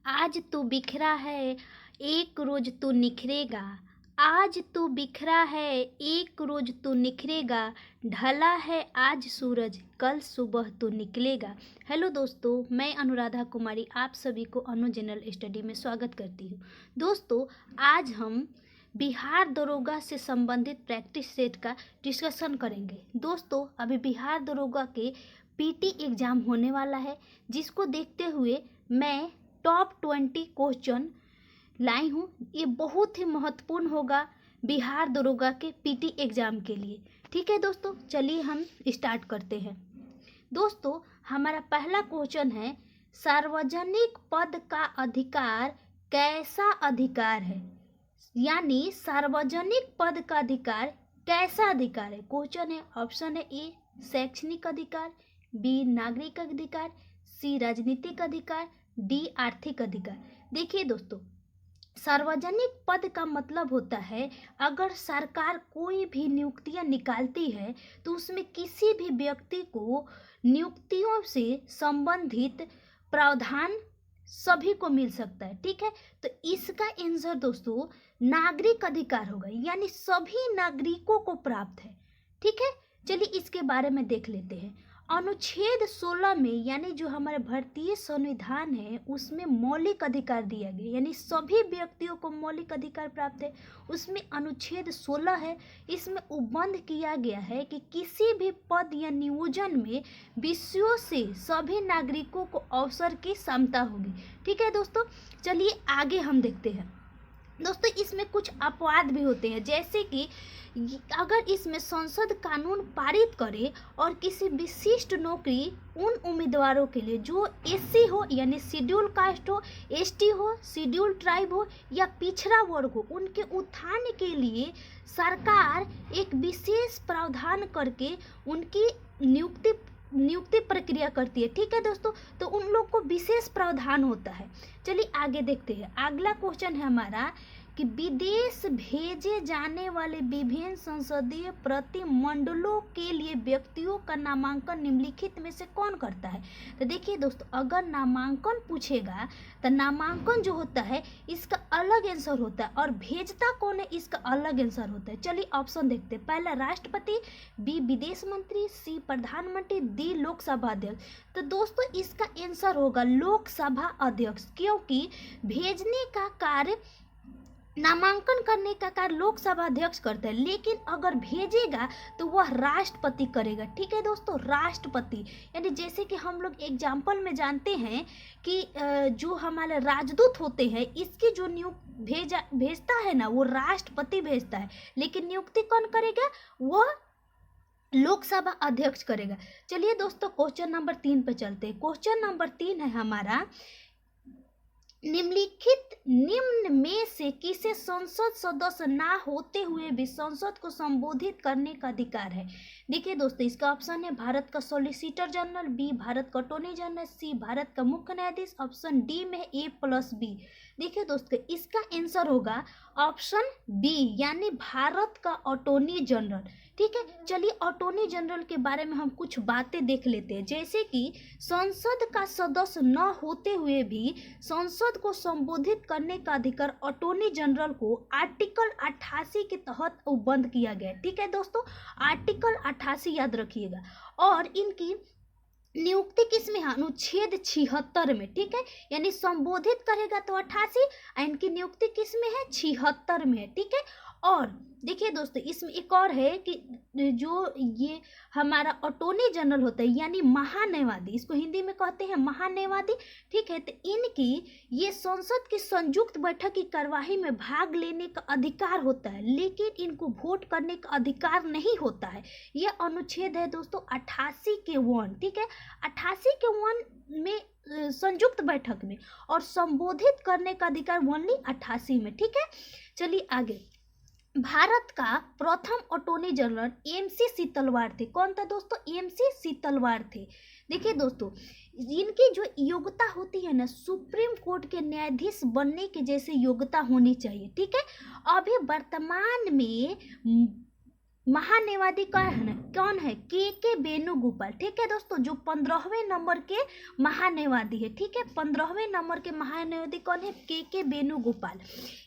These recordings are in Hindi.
आज तू बिखरा है, एक रोज तू निखरेगा। आज तू बिखरा है, एक रोज तू निखरेगा। ढला है आज सूरज, कल सुबह तू निकलेगा। हेलो दोस्तों, मैं अनुराधा कुमारी आप सभी को अनु जनरल स्टडी में स्वागत करती हूँ। दोस्तों, आज हम बिहार दरोगा से संबंधित प्रैक्टिस सेट का डिस्कशन करेंगे। दोस्तों, अभी बिहार दरोगा के पीटी एग्ज़ाम होने वाला है, जिसको देखते हुए मैं टॉप 20 क्वेश्चन लाई हूँ। ये बहुत ही महत्वपूर्ण होगा बिहार दरोगा के पीटी एग्ज़ाम के लिए। ठीक है दोस्तों, चलिए हम स्टार्ट करते हैं। दोस्तों, हमारा पहला क्वेश्चन है, सार्वजनिक पद का अधिकार कैसा अधिकार है? यानी सार्वजनिक पद का अधिकार कैसा अधिकार है? क्वेश्चन है, ऑप्शन है ए शैक्षणिक अधिकार, बी नागरिक अधिकार, सी राजनीतिक अधिकार, डी आर्थिक अधिकार। देखिए दोस्तों, सार्वजनिक पद का मतलब होता है अगर सरकार कोई भी नियुक्तियां निकालती है तो उसमें किसी भी व्यक्ति को नियुक्तियों से संबंधित प्रावधान सभी को मिल सकता है। ठीक है, तो इसका आंसर दोस्तों नागरिक अधिकार होगा, यानी सभी नागरिकों को प्राप्त है। ठीक है, चलिए इसके बारे में देख लेते हैं। अनुच्छेद 16 में, यानी जो हमारे भारतीय संविधान है, उसमें मौलिक अधिकार दिया गया, यानी सभी व्यक्तियों को मौलिक अधिकार प्राप्त है। उसमें अनुच्छेद 16 है, इसमें उपबंध किया गया है कि किसी भी पद या नियोजन में विषयों से सभी नागरिकों को अवसर की समता होगी। ठीक है दोस्तों, चलिए आगे हम देखते हैं। दोस्तों, इसमें कुछ अपवाद भी होते हैं, जैसे कि अगर इसमें संसद कानून पारित करे और किसी विशिष्ट नौकरी उन उम्मीदवारों के लिए जो एससी हो, यानी शेड्यूल कास्ट हो, एसटी हो, शेड्यूल ट्राइब हो या पिछड़ा वर्ग हो, उनके उत्थान के लिए सरकार एक विशेष प्रावधान करके उनकी नियुक्ति प्रक्रिया करती है। ठीक है दोस्तों, तो उन लोग को विशेष प्रावधान होता है। चलिए आगे देखते हैं। अगला क्वेश्चन है हमारा कि विदेश भेजे जाने वाले विभिन्न संसदीय प्रतिमंडलों के लिए व्यक्तियों का नामांकन निम्नलिखित में से कौन करता है? तो देखिए दोस्तों, अगर नामांकन पूछेगा तो नामांकन जो होता है इसका अलग आंसर होता है और भेजता कौन है इसका अलग आंसर होता है। चलिए ऑप्शन देखते हैं। पहला राष्ट्रपति, बी विदेश मंत्री, सी प्रधानमंत्री, डी लोकसभा अध्यक्ष। तो दोस्तों इसका आंसर होगा लोकसभा अध्यक्ष, क्योंकि भेजने का कार्य, नामांकन करने का कार्य लोकसभा अध्यक्ष करता है, लेकिन अगर भेजेगा तो वह राष्ट्रपति करेगा। ठीक है दोस्तों, राष्ट्रपति, यानी जैसे कि हम लोग एग्जाम्पल में जानते हैं कि जो हमारे राजदूत होते हैं, इसकी जो भेजता है ना, वो राष्ट्रपति भेजता है, लेकिन नियुक्ति कौन करेगा? वह लोकसभा अध्यक्ष करेगा। चलिए दोस्तों, क्वेश्चन नंबर 3 पे चलते हैं। क्वेश्चन नंबर 3 है हमारा, निम्न में से किसे संसद सदस्य ना होते हुए भी संसद को संबोधित करने का अधिकार है? देखिए दोस्तों, इसका ऑप्शन है भारत का सॉलिसिटर जनरल, बी भारत का अटॉर्नी जनरल, सी भारत का मुख्य न्यायाधीश, ऑप्शन डी में A+B। देखिए दोस्तों, इसका आंसर होगा ऑप्शन बी, यानी भारत का अटॉर्नी जनरल। ठीक है, चलिए अटॉर्नी जनरल के बारे में हम कुछ बातें देख लेते हैं, जैसे कि संसद का सदस्य न होते हुए भी संसद को संबोधित करने का अधिकार अटॉर्नी जनरल को आर्टिकल 88 के तहत उपबंध किया गया है। ठीक है दोस्तों, आर्टिकल 88 याद रखिएगा। और इनकी नियुक्ति किस में है? अनुच्छेद 76 में। ठीक है, यानी संबोधित करेगा तो 88, इनकी नियुक्ति किस में है? 76 में है। ठीक है, और देखिए दोस्तों, इसमें एक और है कि जो ये हमारा अटॉर्नी जनरल होता है, यानी महान्यायवादी, इसको हिंदी में कहते हैं महान्यायवादी। ठीक है, तो इनकी ये संसद की संयुक्त बैठक की कार्यवाही में भाग लेने का अधिकार होता है, लेकिन इनको वोट करने का अधिकार नहीं होता है। यह अनुच्छेद है दोस्तों 88 के 1। ठीक है, 88 के 1 में संयुक्त बैठक में, और संबोधित करने का अधिकार ओनली 88 में। ठीक है, चलिए आगे। भारत का प्रथम अटॉर्नी जनरल MC सीतलवाड़ थे। कौन था दोस्तों? MC सीतलवाड़ थे। देखिए दोस्तों, इनकी जो योग्यता होती है ना, सुप्रीम कोर्ट के न्यायाधीश बनने के जैसे योग्यता होनी चाहिए। ठीक है, अभी वर्तमान में महान्यायवादी कौन है? के वेणुगोपाल। ठीक है दोस्तों, जो 15वें नंबर के महान्यायवादी है। ठीक है, 15वें नंबर के महान्यायवादी कौन है? के वेणुगोपाल।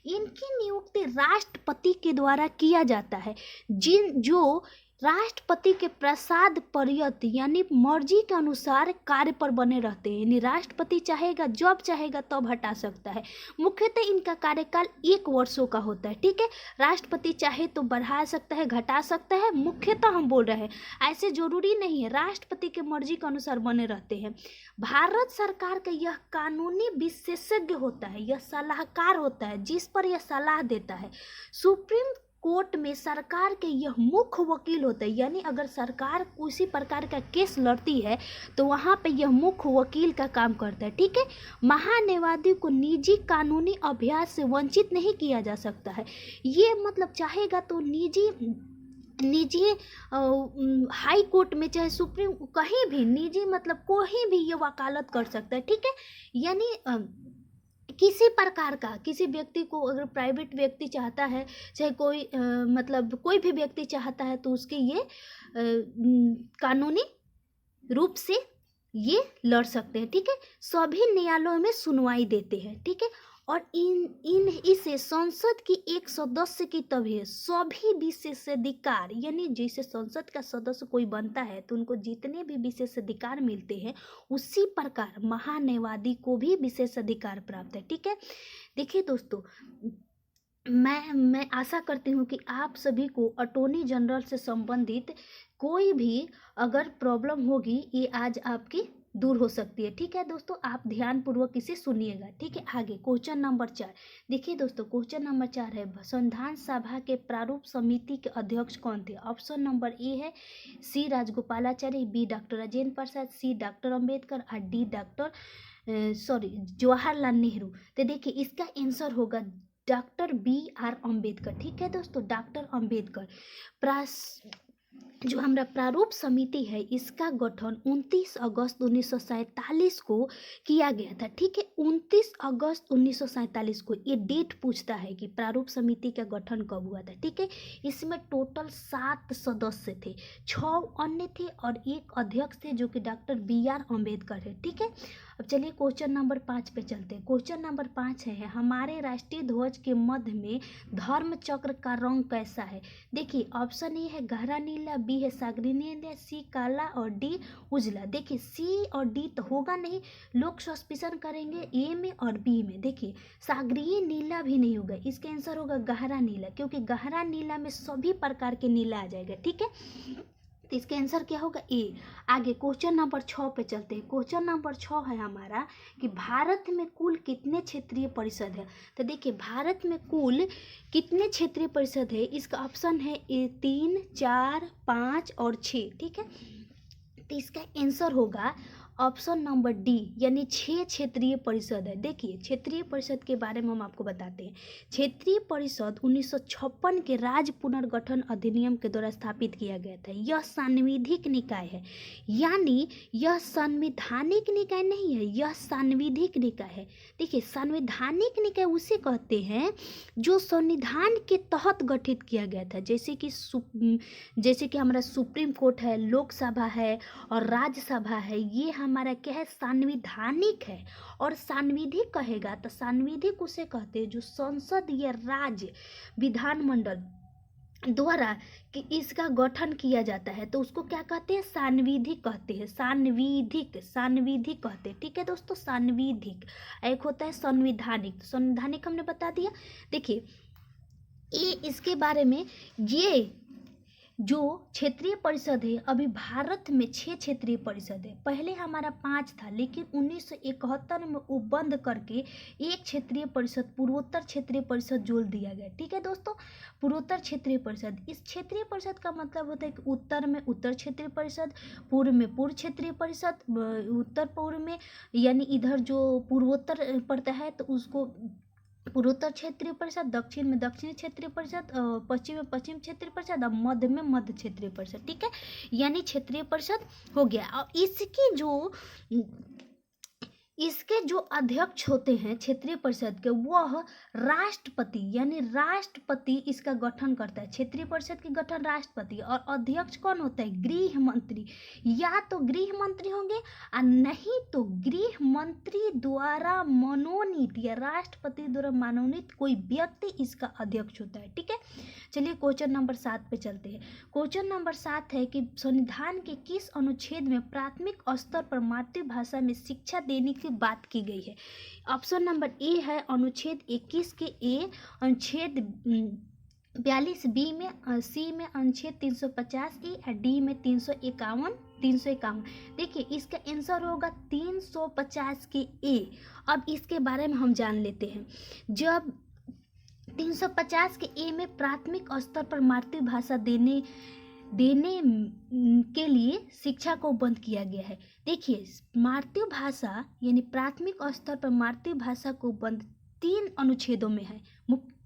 इनकी नियुक्ति राष्ट्रपति के द्वारा किया जाता है। जो राष्ट्रपति के प्रसाद पर्यंत यानी मर्जी के अनुसार कार्य पर बने रहते हैं, यानी राष्ट्रपति चाहेगा जब चाहेगा तब हटा सकता है। मुख्यतः इनका कार्यकाल 1 वर्षों का होता है। ठीक है, राष्ट्रपति चाहे तो बढ़ा सकता है, घटा सकता है, मुख्यतः हम बोल रहे हैं, ऐसे जरूरी नहीं है, राष्ट्रपति के मर्जी के अनुसार बने रहते हैं। भारत सरकार का यह कानूनी विशेषज्ञ होता है, यह सलाहकार होता है, जिस पर यह सलाह देता है। सुप्रीम कोर्ट में सरकार के यह मुख्य वकील होता है, यानी अगर सरकार किसी प्रकार का केस लड़ती है तो वहाँ पे यह मुख्य वकील का काम करता है। ठीक है, महान्यायवादी को निजी कानूनी अभ्यास से वंचित नहीं किया जा सकता है। ये मतलब चाहेगा तो निजी हाई कोर्ट में, चाहे सुप्रीम, कहीं भी निजी मतलब कोई भी ये वकालत कर सकता है। ठीक है, यानी किसी प्रकार का किसी व्यक्ति को अगर प्राइवेट व्यक्ति चाहता है, चाहे कोई मतलब कोई भी व्यक्ति चाहता है तो उसके ये कानूनी रूप से ये लड़ सकते हैं। ठीक है, सभी न्यायालयों में सुनवाई देते हैं। ठीक है, और इसे संसद की एक सदस्य की तरह सभी विशेषाधिकार, यानी जैसे संसद का सदस्य कोई बनता है तो उनको जितने भी विशेषाधिकार मिलते हैं, उसी प्रकार महान्यायवादी को भी विशेषाधिकार प्राप्त है। ठीक है, देखिए दोस्तों, मैं आशा करती हूँ कि आप सभी को अटॉर्नी जनरल से संबंधित कोई भी अगर प्रॉब्लम होगी, ये आज आपकी दूर हो सकती है। ठीक है दोस्तों, आप ध्यान पूर्वक इसे सुनिएगा। ठीक है, आगे क्वेश्चन नंबर 4 देखिए दोस्तों, क्वेश्चन नंबर 4 है, संविधान सभा के प्रारूप समिति के अध्यक्ष कौन थे? ऑप्शन नंबर ए है सी राजगोपालाचारी, बी डॉक्टर राजेंद्र प्रसाद, सी डॉक्टर अंबेडकर और डी जवाहरलाल नेहरू। तो देखिए इसका आंसर होगा डॉक्टर BR अम्बेडकर। ठीक है दोस्तों, डॉक्टर अम्बेडकर। जो हमारा प्रारूप समिति है, इसका गठन 29 अगस्त 1947 को किया गया था। ठीक है, 29 अगस्त 1947 को ये डेट पूछता है कि प्रारूप समिति का गठन कब हुआ था। ठीक है, इसमें टोटल 7 सदस्य थे, 6 अन्य थे और 1 अध्यक्ष थे जो कि डॉक्टर BR अम्बेडकर है। ठीक है, अब चलिए क्वेश्चन नंबर 5 पे चलते हैं। क्वेश्चन नंबर 5 है, हमारे राष्ट्रीय ध्वज के मध्य में धर्म चक्र का रंग कैसा है? देखिए ऑप्शन ए है गहरा नीला, बी है सागरी नीला, सी काला और डी उजला। देखिए सी और डी तो होगा नहीं, लोग सस्पिशन करेंगे ए में और बी में। देखिए सागरीय नीला भी नहीं होगा, इसका आंसर होगा गहरा नीला, क्योंकि गहरा नीला में सभी प्रकार के नीला आ जाएगा। ठीक है, तो इसका आंसर क्या होगा? ए। आगे क्वेश्चन नंबर 6 पे चलते हैं। क्वेश्चन नंबर 6 है हमारा कि भारत में कुल कितने क्षेत्रीय परिषद है? तो देखिए भारत में कुल कितने क्षेत्रीय परिषद है, इसका ऑप्शन है 3, 4, 5 और 6। ठीक है, तो इसका आंसर होगा ऑप्शन नंबर डी, यानी 6 क्षेत्रीय परिषद है। देखिए क्षेत्रीय परिषद के बारे में हम आपको बताते हैं। क्षेत्रीय परिषद 1956 के राज्य पुनर्गठन अधिनियम के द्वारा स्थापित किया गया था। यह सांविधिक निकाय है, यानी यह संवैधानिक निकाय नहीं है, यह सांविधिक निकाय है। देखिए संवैधानिक निकाय उसे कहते हैं जो संविधान के तहत गठित किया गया था, जैसे कि हमारा सुप्रीम कोर्ट है, लोकसभा है और राज्यसभा है, ये हमारा क्या है? सांविधानिक है। और सांविधिक कहेगा तो सांविधिक उसे कहते हैं जो संसद या राज्य विधानमंडल द्वारा कि इसका गठन किया जाता है, तो उसको क्या कहते हैं? सांविधिक कहते हैं। सांविधिक कहते हैं। ठीक है दोस्तों, सांविधिक। एक होता है संवैधानिक, संवैधानिक हमने बता दिया। देखिए ये इसके बारे में, ये जो क्षेत्रीय परिषद है, अभी भारत में 6 क्षेत्रीय परिषद है। पहले हमारा 5 था, लेकिन 1971 में वो बंद करके एक क्षेत्रीय परिषद, पूर्वोत्तर क्षेत्रीय परिषद जोड़ दिया गया। ठीक है दोस्तों, पूर्वोत्तर क्षेत्रीय परिषद। इस क्षेत्रीय परिषद का मतलब होता है कि उत्तर में उत्तर क्षेत्रीय परिषद, पूर्व में पूर्व क्षेत्रीय परिषद, उत्तर पूर्व में यानी इधर जो पूर्वोत्तर पड़ता है तो उसको पूर्वोत्तर क्षेत्रीय परिषद, दक्षिण में दक्षिणी क्षेत्रीय परिषद, पश्चिम में पश्चिम क्षेत्रीय परिषद और मध्य में मध्य क्षेत्रीय परिषद। ठीक है, यानी क्षेत्रीय परिषद हो गया। और इसकी जो इसके जो अध्यक्ष होते हैं क्षेत्रीय परिषद के, वह राष्ट्रपति यानी राष्ट्रपति इसका गठन करता है। क्षेत्रीय परिषद की गठन राष्ट्रपति, और अध्यक्ष कौन होता है? गृह मंत्री। या तो गृह मंत्री होंगे और नहीं तो गृह मंत्री द्वारा मनोनीत या राष्ट्रपति द्वारा मनोनीत कोई व्यक्ति इसका अध्यक्ष होता है। ठीक है, चलिए क्वेश्चन नंबर 7 पे चलते हैं। क्वेश्चन नंबर 7 है कि संविधान के किस अनुच्छेद में प्राथमिक स्तर पर मातृभाषा में शिक्षा देने की बात की गई है? ऑप्शन नंबर ए है अनुच्छेद 21 के ए, अनुच्छेद 42 बी में, सी में अनुच्छेद 350 ए और डी में 351। देखिए इसका आंसर होगा 350 के ए। अब इसके बारे में हम जान लेते हैं। जब 350 के ए में प्राथमिक स्तर पर मातृभाषा देने के लिए शिक्षा को बंद किया गया है। देखिए मातृभाषा यानी प्राथमिक स्तर पर मातृभाषा को बंद 3 अनुच्छेदों में है।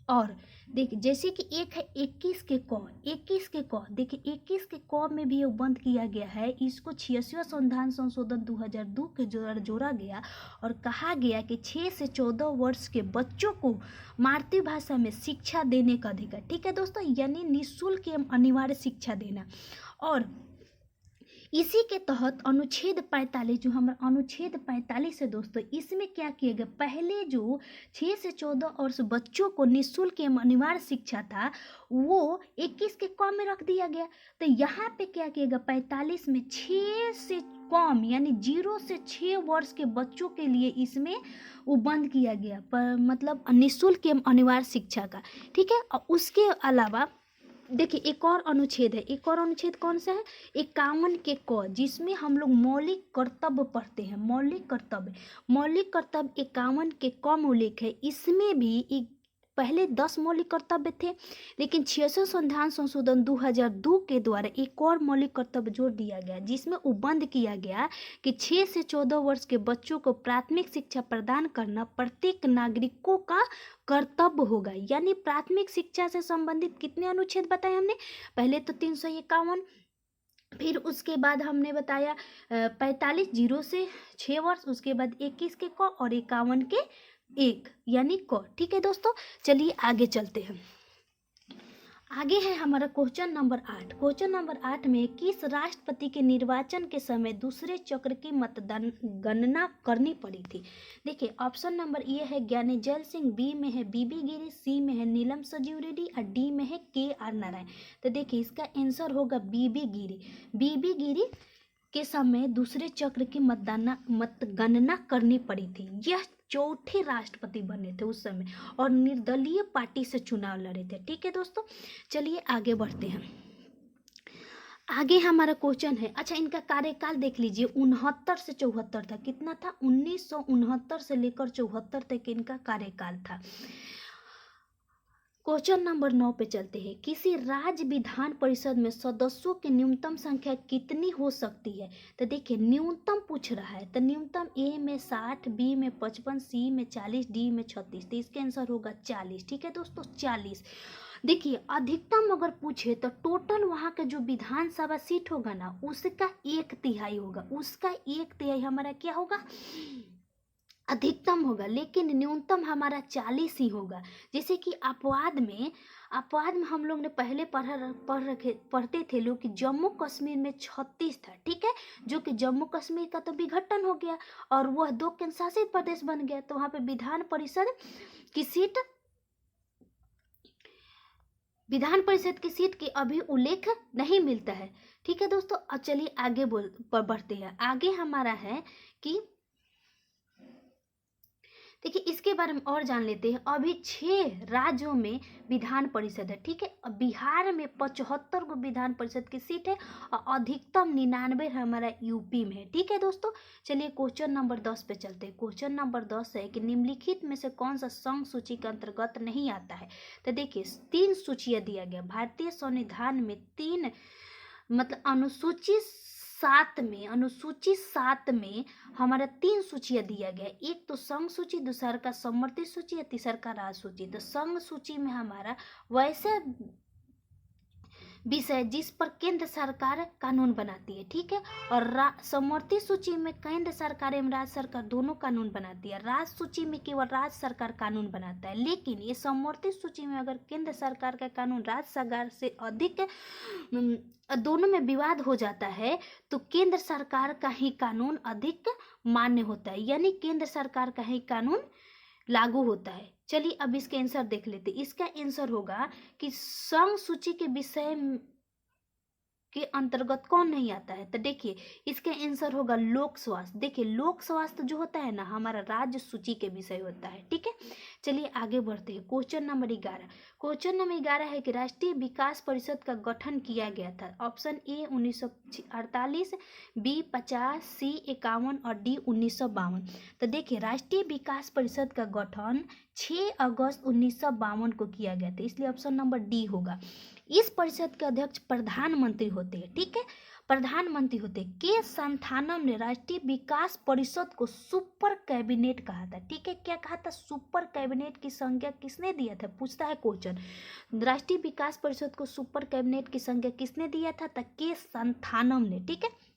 और देखिए जैसे कि एक है 21 के क, देखिए 21 के क में भी ये बंद किया गया है। इसको 86वां संविधान संशोधन 2002 के जोड़ा गया और कहा गया कि 6 से 14 वर्ष के बच्चों को मातृभाषा में शिक्षा देने का अधिकार। ठीक है दोस्तों, यानी निःशुल्क एवं अनिवार्य शिक्षा देना। और इसी के तहत अनुच्छेद 45, जो हमारा अनुच्छेद 45 है दोस्तों, इसमें क्या किया गया? पहले जो 6 से 14 वर्ष बच्चों को निःशुल्क एवं अनिवार्य शिक्षा था वो 21 के क में रख दिया गया। तो यहाँ पे क्या किया गया? 45 में 6 से कम यानी 0 से 6 वर्ष के बच्चों के लिए इसमें वो बंद किया गया, पर मतलब निःशुल्क एवं अनिवार्य शिक्षा का। ठीक है, और उसके अलावा देखिए एक और अनुच्छेद है। एक और अनुच्छेद कौन सा है? 51 के क, जिसमें हम लोग मौलिक कर्तव्य पढ़ते हैं। मौलिक कर्तव्य 51 के क में उल्लेख है। इसमें भी पहले 10 मौलिक कर्तव्य थे, लेकिन 66 संविधान संशोधन 2002 के द्वारा एक और मौलिक कर्तव्य जोड़ दिया गया, जिसमें वो बंद किया गया कि 6 से 14 वर्ष के बच्चों को प्राथमिक शिक्षा प्रदान करना प्रत्येक नागरिकों का कर्तव्य होगा। यानी प्राथमिक शिक्षा से संबंधित कितने अनुच्छेद बताए हमने? पहले तो 351, फिर उसके बाद हमने बताया 45 0 से 6 वर्ष, उसके बाद 21 के क और 51 के 1 यानी क। ठीक है दोस्तों, चलिए आगे चलते हैं। आगे है हमारा क्वेश्चन नंबर 8। क्वेश्चन नंबर 8 में किस राष्ट्रपति के निर्वाचन के समय दूसरे चक्र की मतदान गणना करनी पड़ी थी? देखिए ऑप्शन नंबर ए है ज्ञानेजल सिंह, बी में है बीबी गिरी, सी में है नीलम संजीव रेड्डी और डी में है KR नारायण। तो देखिए इसका आंसर होगा बीबी गिरी। बीबी गिरी के समय दूसरे चक्र की मतगणना करनी पड़ी थी। यह चौथे राष्ट्रपति बने थे उस समय और निर्दलीय पार्टी से चुनाव लड़े थे। ठीक है दोस्तों, चलिए आगे बढ़ते हैं। आगे हमारा क्वेश्चन है, अच्छा इनका कार्यकाल देख लीजिए, 69 से 74 था। कितना था? 1969 से लेकर 74 तक इनका कार्यकाल था। क्वेश्चन नंबर 9 पे चलते हैं। किसी राज्य विधान परिषद में सदस्यों की न्यूनतम संख्या कितनी हो सकती है? तो देखिए न्यूनतम पूछ रहा है, तो न्यूनतम ए में 60, बी में 55, सी में 40, डी में 36। तो इसका आंसर होगा 40। ठीक है दोस्तों, 40। देखिए अधिकतम अगर पूछे तो टोटल वहाँ का जो विधानसभा सीट होगा ना, उसका 1/3 होगा। उसका 1/3 हमारा क्या होगा? अधिकतम होगा, लेकिन न्यूनतम हमारा 40 ही होगा। जैसे कि अपवाद में हम लोग ने पहले पढ़ते थे लोग कि जम्मू कश्मीर में 36 था। ठीक है, जो कि जम्मू कश्मीर का तो विघटन हो गया और वह 2 केंद्र शासित प्रदेश बन गया, तो वहाँ पे विधान परिषद की सीट की अभी उल्लेख नहीं मिलता है। ठीक है दोस्तों, अब चलिए आगे बढ़ते हैं। आगे हमारा है कि देखिए इसके बारे में और जान लेते हैं। अभी 6 राज्यों में विधान परिषद है। ठीक है, बिहार में 75 को विधान परिषद की सीट है और अधिकतम 99 हमारा यूपी में है। ठीक है दोस्तों, चलिए क्वेश्चन नंबर 10 पे चलते हैं। क्वेश्चन नंबर 10 है कि निम्नलिखित में से कौन सा संघ सूची के अंतर्गत नहीं आता है? तो देखिए 3 सूचियां दिया गया। भारतीय संविधान में 3 मतलब अनुसूची 7 में हमारा 3 सूचियां दिया गया। एक तो संघ सूची, दूसरा का समवर्ती सूची और तीसरा का राज्य सूची। तो संघ सूची में हमारा वैसे विषय जिस पर केंद्र सरकार कानून बनाती है, ठीक है। और समवर्ती सूची में केंद्र सरकार एवं राज्य सरकार दोनों कानून बनाती है। राज्य सूची में केवल राज्य सरकार कानून बनाता है, लेकिन ये समवर्ती सूची में अगर केंद्र सरकार का कानून राज्य सरकार से अधिक दोनों में विवाद हो जाता है तो केंद्र सरकार का ही कानून अधिक मान्य होता है, यानी केंद्र सरकार का ही कानून लागू होता है। चलिए अब इसके आंसर देख लेते। इसका आंसर होगा कि संघ सूची के विषय के अंतर्गत कौन नहीं आता है। तो देखिए इसका आंसर होगा लोक स्वास्थ्य। देखिए लोक स्वास्थ्य जो होता है ना हमारा राज्य सूची के विषय होता है, ठीक है। चलिए आगे बढ़ते हैं। Question number 11। क्वेश्चन नंबर 11 है कि राष्ट्रीय विकास परिषद का गठन किया गया था। ऑप्शन ए 1948, बी 50, सी 51 और डी 1952। तो देखिए राष्ट्रीय विकास परिषद का गठन 6 अगस्त 1952 को किया गया था, इसलिए ऑप्शन नंबर डी होगा। इस परिषद के अध्यक्ष प्रधानमंत्री होते हैं, ठीक है, प्रधानमंत्री होते हैं। के संथानम ने राष्ट्रीय विकास परिषद को सुपर कैबिनेट कहा था, ठीक है। क्या कहा था? सुपर कैबिनेट की संज्ञा किसने दिया था, पूछता है क्वेश्चन। राष्ट्रीय विकास परिषद को सुपर कैबिनेट की संज्ञा किसने दिया था? तो के संथानम ने, ठीक है।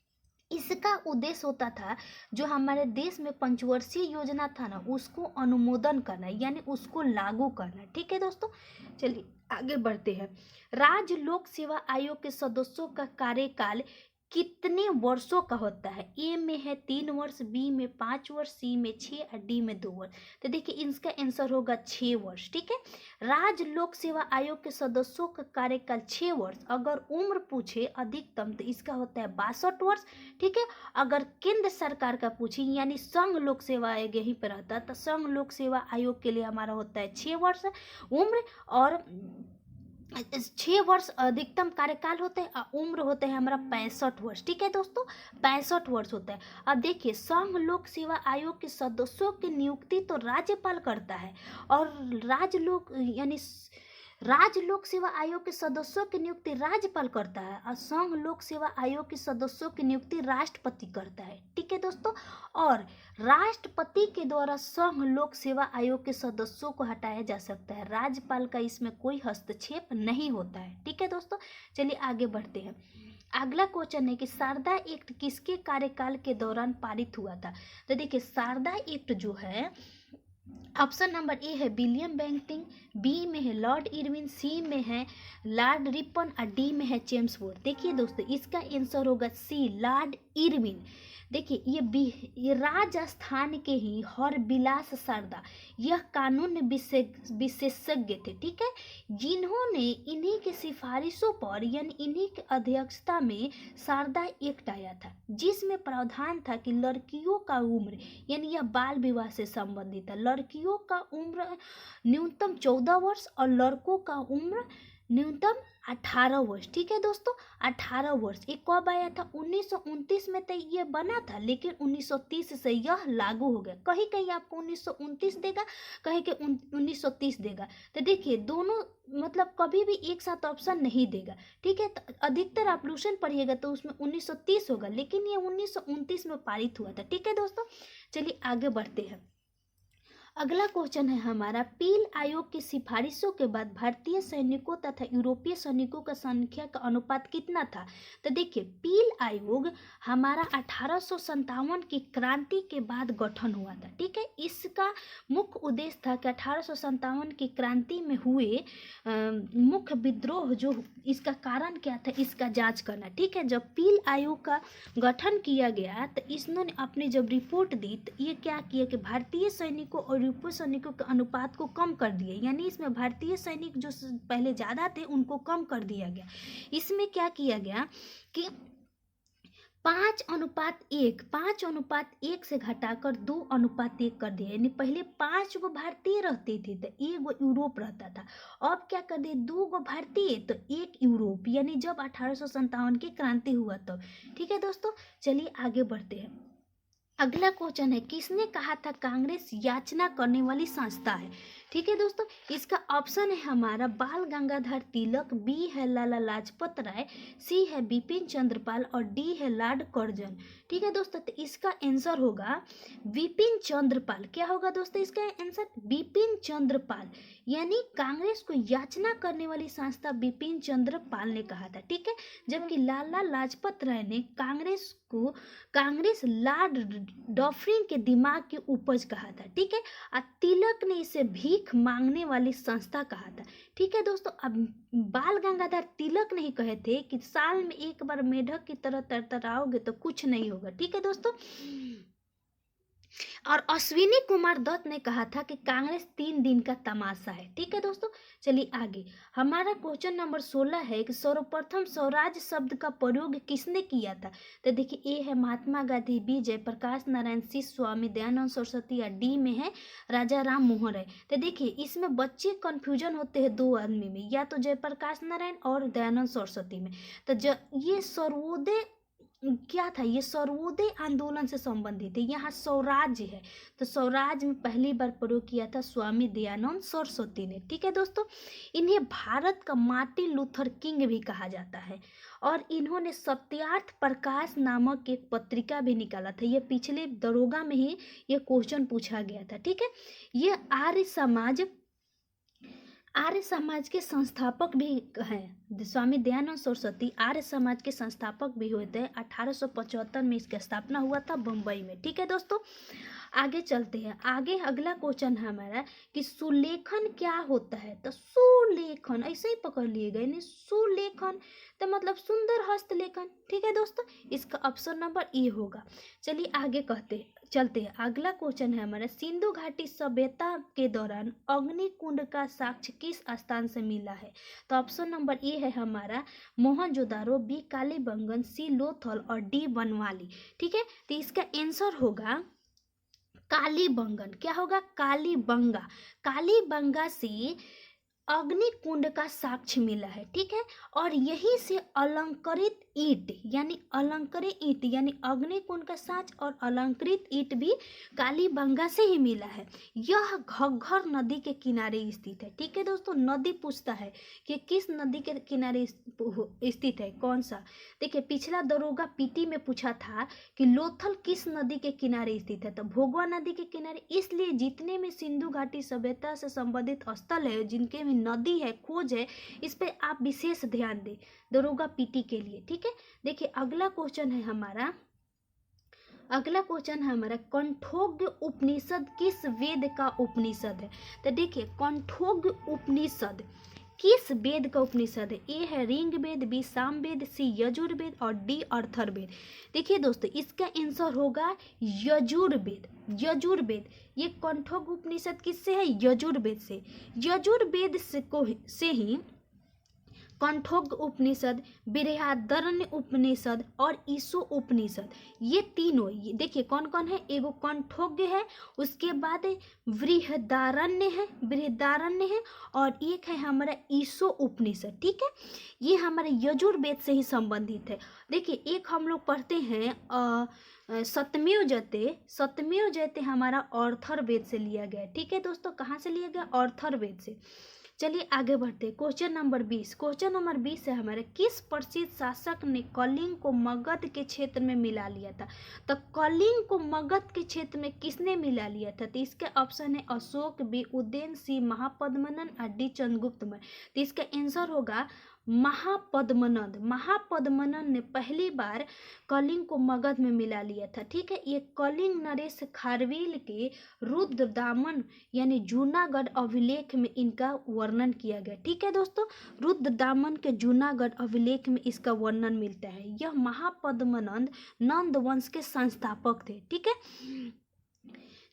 इसका उद्देश्य होता था जो हमारे देश में पंचवर्षीय योजना था ना उसको अनुमोदन करना, यानी उसको लागू करना, ठीक है दोस्तों। चलिए आगे बढ़ते हैं। राज्य लोक सेवा आयोग के सदस्यों का कार्यकाल कितने वर्षों का होता है? ए में है 3 वर्ष, बी में 5 वर्ष, सी में 6 और डी में 2 वर्ष। तो देखिए इसका आंसर होगा 6 वर्ष, ठीक है। राज्य लोक सेवा आयोग के सदस्यों का कार्यकाल 6 वर्ष। अगर उम्र पूछे अधिकतम तो इसका होता है 62 वर्ष, ठीक है। अगर केंद्र सरकार का पूछे यानी संघ लोक सेवा आयोग यहीं पर रहता तो संघ लोक सेवा आयोग के लिए हमारा होता है 6 वर्ष उम्र, और 6 वर्ष अधिकतम कार्यकाल होते हैं और उम्र होते हैं हमारा 65 वर्ष, ठीक है दोस्तों, 65 वर्ष होता है। अब देखिए संघ लोक सेवा आयोग के सदस्यों की नियुक्ति तो राज्यपाल करता है, और राज्य लोक सेवा आयोग के सदस्यों की नियुक्ति राज्यपाल करता है, और संघ लोक सेवा आयोग के सदस्यों की नियुक्ति राष्ट्रपति करता है, ठीक है दोस्तों। और राष्ट्रपति के द्वारा संघ लोक सेवा आयोग के सदस्यों को हटाया जा सकता है, राज्यपाल का इसमें कोई हस्तक्षेप नहीं होता है, ठीक है दोस्तों। चलिए आगे बढ़ते हैं। अगला क्वेश्चन है कि शारदा एक्ट किसके कार्यकाल के दौरान पारित हुआ था? तो देखिए शारदा एक्ट जो है ऑप्शन नंबर ए है विलियम बेंटिंग, बी में है लॉर्ड इरविन, सी में है लॉर्ड रिपन और डी में है जेम्स वुड। देखिए दोस्तों इसका आंसर होगा सी लॉर्ड इरविन। देखिए ये राजस्थान के ही हरबिलास शारदा यह कानून विशेषज्ञ थे, ठीक है, जिन्होंने इन्हीं की सिफारिशों पर यानी इन्हीं की अध्यक्षता में शारदा एक्ट आया था, जिसमें प्रावधान था कि लड़कियों का उम्र यानी यह बाल विवाह से संबंधित है, लड़कियों का उम्र न्यूनतम 14 वर्ष और लड़कों का उम्र न्यूनतम 18 वर्ष, ठीक है दोस्तों, 18 वर्ष। ये कब आया था? 1929 में तो ये बना था, लेकिन 1930 से यह लागू हो गया। कहीं कहीं आपको 1929 देगा, कहीं के 1930 देगा। तो देखिए दोनों मतलब कभी भी एक साथ ऑप्शन नहीं देगा, ठीक है। तो अधिकतर आप लूशन पढ़िएगा तो उसमें 1930 होगा, लेकिन ये 1929 में पारित हुआ था, ठीक है दोस्तों। चलिए आगे बढ़ते हैं। अगला क्वेश्चन है हमारा, पील आयोग की सिफारिशों के बाद भारतीय सैनिकों तथा यूरोपीय सैनिकों का संख्या का अनुपात कितना था? तो देखिए पील आयोग हमारा 1857 की क्रांति के बाद गठन हुआ था, ठीक है। इसका मुख्य उद्देश्य था कि 1857 की क्रांति में हुए मुख्य विद्रोह जो इसका कारण क्या था इसका जांच करना, ठीक है। जब पील आयोग का गठन किया गया तो इसने अपनी जब रिपोर्ट दी तो ये क्या किया कि भारतीय सैनिकों और यूरोपीय सैनिकों के अनुपात को कम कर दिए, यानी इसमें भारतीय सैनिक जो पहले ज़्यादा थे उनको कम कर दिया गया। इसमें क्या किया गया कि 5:1 से घटाकर 2:1 कर दिया, यानी पहले 5 गो भारतीय रहते थे तो 1 गो यूरोप रहता था। अब क्या कर दिए 2 गो भारतीय तो 1 यूरोप, यानी जब 1857 की क्रांति हुआ तब, ठीक है दोस्तों। चलिए आगे बढ़ते हैं। अगला क्वेश्चन है, किसने कहा था कांग्रेस याचना करने वाली संस्था है? ठीक है दोस्तों, इसका ऑप्शन है हमारा बाल गंगाधर तिलक, बी है लाला लाजपत राय, सी है बिपिन चंद्रपाल और डी है लॉर्ड कर्जन। ठीक है दोस्तों, तो इसका आंसर होगा बिपिन चंद्रपाल। क्या होगा दोस्तों इसका आंसर? बिपिन चंद्रपाल, यानी कांग्रेस को याचना करने वाली संस्था बिपिन चंद्रपाल ने कहा था। ठीक है, जबकि लाला लाजपत राय ने कांग्रेस लॉर्ड डॉफ्रिन के दिमाग की उपज कहा था। ठीक है, और तिलक ने इसे भीख मांगने वाली संस्था कहा था। ठीक है दोस्तों, अब बाल गंगाधर तिलक नहीं कहे थे कि साल में एक बार मेढक की तरह तरतराओगे तो कुछ नहीं होगा। ठीक है दोस्तों, और अश्विनी कुमार दत्त ने कहा था कि कांग्रेस 3 दिन का तमाशा है। ठीक है दोस्तों, चलिए आगे। हमारा क्वेश्चन नंबर 16 है कि सर्वप्रथम स्वराज शब्द का प्रयोग किसने किया था? तो देखिए, ए है महात्मा गांधी, बी जयप्रकाश नारायण, सी स्वामी दयानंद सरस्वती, या डी में है राजा राम मोहन राय। तो देखिए, इसमें बच्चे कंफ्यूजन होते हैं दो आदमी में, या तो जयप्रकाश नारायण और दयानंद सरस्वती में। तो ये सर्वोदय क्या था? ये सर्वोदय आंदोलन से संबंधित है। यहाँ स्वराज है, तो स्वराज में पहली बार प्रयोग किया था स्वामी दयानंद सरस्वती ने। ठीक है दोस्तों, इन्हें भारत का मार्टिन लूथर किंग भी कहा जाता है, और इन्होंने सत्यार्थ प्रकाश नामक एक पत्रिका भी निकाला था। ये पिछले दरोगा में ही ये क्वेश्चन पूछा गया था। ठीक है, ये आर्य समाज के संस्थापक भी हैं। स्वामी दयानंद सरस्वती आर्य समाज के संस्थापक भी हुए थे। 1875 में इसका स्थापना हुआ था बम्बई में। ठीक है दोस्तों, आगे चलते हैं। आगे अगला क्वेश्चन है हमारा कि सुलेखन क्या होता है? तो सुलेखन ऐसे ही पकड़ लिए गए, नहीं, सुलेखन तो मतलब सुंदर हस्तलेखन। ठीक है दोस्तों, इसका ऑप्शन नंबर ए होगा। चलिए आगे चलते हैं। अगला क्वेश्चन है हमारा, सिंधु घाटी सभ्यता के दौरान अग्निकुंड का साक्ष्य किस स्थान से मिला है? तो ऑप्शन नंबर ए है हमारा मोहनजोदारो, बी कालीबंगन, सी लोथल और डी बनवाली। ठीक है, तो इसका आंसर होगा कालीबंगन। क्या होगा? कालीबंगा। कालीबंगा से अग्निकुंड का साक्ष्य मिला है। ठीक है, और यहीं से अलंकृत ईंट यानी अग्निकुंड का साक्ष्य और अलंकृत ईंट भी कालीबंगा से ही मिला है। यह घग्गर नदी के किनारे स्थित है। ठीक है दोस्तों, नदी पूछता है कि किस नदी के किनारे स्थित है, कौन सा? देखिए, पिछला दरोगा पीटी में पूछा था कि लोथल किस नदी के किनारे स्थित है, तो भोगवा नदी के किनारे। इसलिए जितने में सिंधु घाटी सभ्यता से संबंधित स्थल है, जिनके में नदी है, खोज है, इस पे आप विशेष ध्यान दें दरोगा पीटी के लिए। ठीक है, देखिए अगला क्वेश्चन है हमारा कंठोग्य उपनिषद किस वेद का उपनिषद है? तो देखिए, कंठोग्य उपनिषद किस वेद का उपनिषद है? ए है ऋग वेद, बी साम वेद, सी यजुर्वेद और डी अर्थर्वेद। देखिए दोस्तों, इसका आंसर होगा यजुर्वेद। यजुर्वेद, ये कंठोग उपनिषद किससे है? यजुर्वेद से। यजुर्वेद से ही कंठोग उपनिषद, बृहदारण्य उपनिषद और ईशो उपनिषद, ये तीनों, ये देखिए कौन कौन है। एगो कंठोग्य है, उसके बाद बृहदारण्य है और एक है हमारा ईशो उपनिषद। ठीक है, ये हमारे यजुर्वेद से ही संबंधित है। देखिए, एक हम लोग पढ़ते हैं सत्यमेव जयते हमारा अर्थर्वेद से लिया गया। ठीक है दोस्तों, कहाँ से लिया गया? अर्थर्वेद से। चलिए आगे बढ़ते हैं। क्वेश्चन नंबर 20 है हमारे, किस प्रसिद्ध शासक ने कलिंग को मगध के क्षेत्र में मिला लिया था? तो कलिंग को मगध के क्षेत्र में किसने मिला लिया था? तो इसके ऑप्शन है अशोक, बी उदयन, सी महापद्मनंद और डी चंद्रगुप्त मौर्य। तो इसका आंसर होगा महापद्मनंद ने पहली बार कलिंग को मगध में मिला लिया था। ठीक है, ये कलिंग नरेश खारवेल के रुद्रदामन यानी जूनागढ़ अभिलेख में इनका वर्णन किया गया। ठीक है दोस्तों, रुद्रदामन के जूनागढ़ अभिलेख में इसका वर्णन मिलता है। यह महापद्मनंद नंद वंश के संस्थापक थे। ठीक है,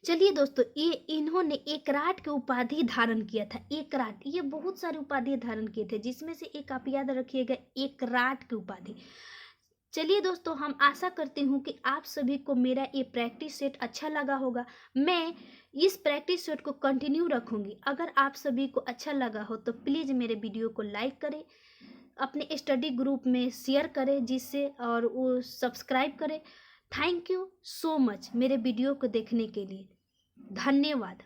चलिए दोस्तों, ये इन्होंने एकराट की उपाधि धारण किया था। एकराट, ये बहुत सारी उपाधि धारण किए थे, जिसमें से एक आप याद रखिएगा, एकराट की उपाधि। चलिए दोस्तों, हम आशा करती हूँ कि आप सभी को मेरा ये प्रैक्टिस सेट अच्छा लगा होगा। मैं इस प्रैक्टिस सेट को कंटिन्यू रखूँगी। अगर आप सभी को अच्छा लगा हो तो प्लीज़ मेरे वीडियो को लाइक करें, अपने स्टडी ग्रुप में शेयर करें जिससे, और वो सब्सक्राइब करें। थैंक यू सो मच मेरे वीडियो को देखने के लिए। धन्यवाद।